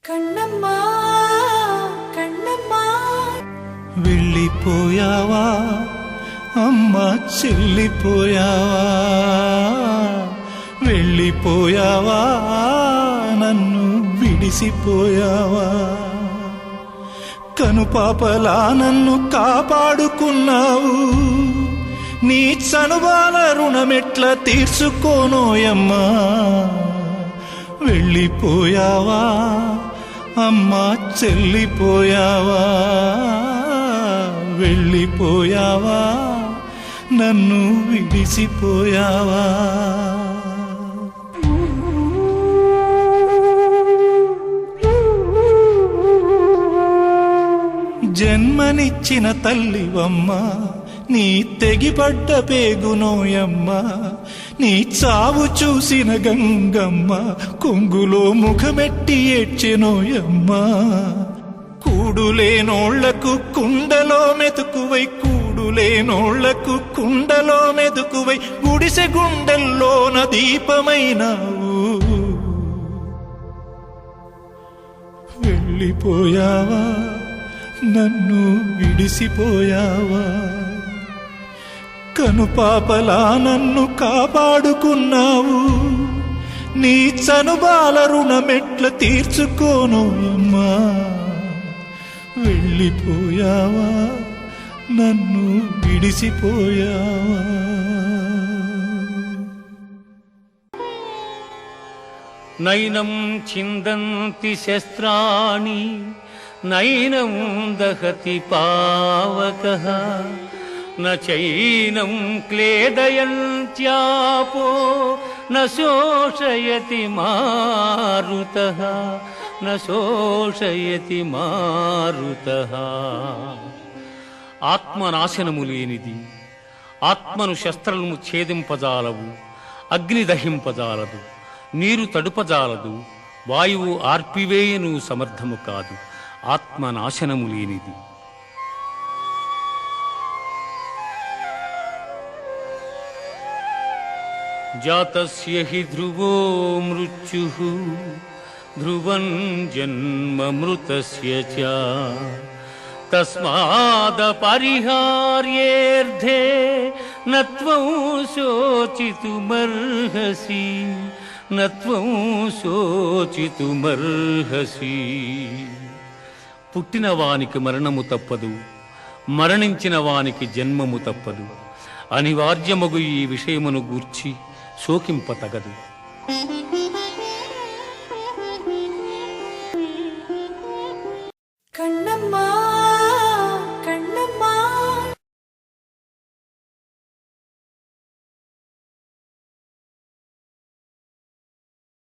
కన్నమ్మా కన్నమ్మా వెళ్ళిపోయావా అమ్మా, చెల్లిపోయావా, వెళ్ళిపోయావా, నన్ను విడిసిపోయావా. కనుపాపలా నన్ను కాపాడుకున్నావు, నీ చనుబాల రుణమెట్ల తీర్చుకోనోయమ్మా. వెళ్ళిపోయావా అమ్మా, చెల్లిపోయావా, వెళ్ళిపోయావా, నన్ను విడిసిపోయావా. జన్మనిచ్చిన తల్లివమ్మ, నీ తెగిపడ్డ పేగునోయమ్మ, నీ చావు చూసిన గంగమ్మ కొంగులో ముఖమెట్టి ఏడ్చెనోయమ్మ. కూడులేనోళ్లకు కుండలో మెతుకువై, కూడులేనోళ్లకు కుండలో మెతుకువై, గుడిసె గుండెల్లోన దీపమైనావు. వెళ్ళిపోయావా, నన్ను విడిసిపోయావా. కనుపాపలా నన్ను కాపాడుకున్నావు, నీ చనుబాల రుణమెట్ల తీర్చుకోను అమ్మా. వెళ్ళిపోయావా, నన్ను విడిసిపోయావా. నైనం చిందంతి శస్త్రాణి నైనం దహతి పావకః న చైనం క్లేదయంత్యాపో న శోషయతి మారుతః న శోషయతి మారుతః. ఆత్మనాశనము లేనిది, ఆత్మను శస్త్రము ఛేదింపజాలవు, అగ్ని దహింపజాలదు, నీరు తడుపజాలదు, వాయువు ఆర్పివేయను సమర్థము కాదు. ఆత్మనాశనము లేనిది. జాతస్య హి ధ్రువో మృత్యుః ధ్రువం జన్మ మృతస్య చ తస్మాదపరిహార్యేర్థే నత్వం శోచితుమర్హసి నత్వం శోచితుమర్హసి. పుట్టిన వానికి మరణము తప్పదు, మరణించిన వానికి జన్మము తప్పదు. అనివార్యమగు ఈ విషయమును గూర్చి శోకింపతగదు.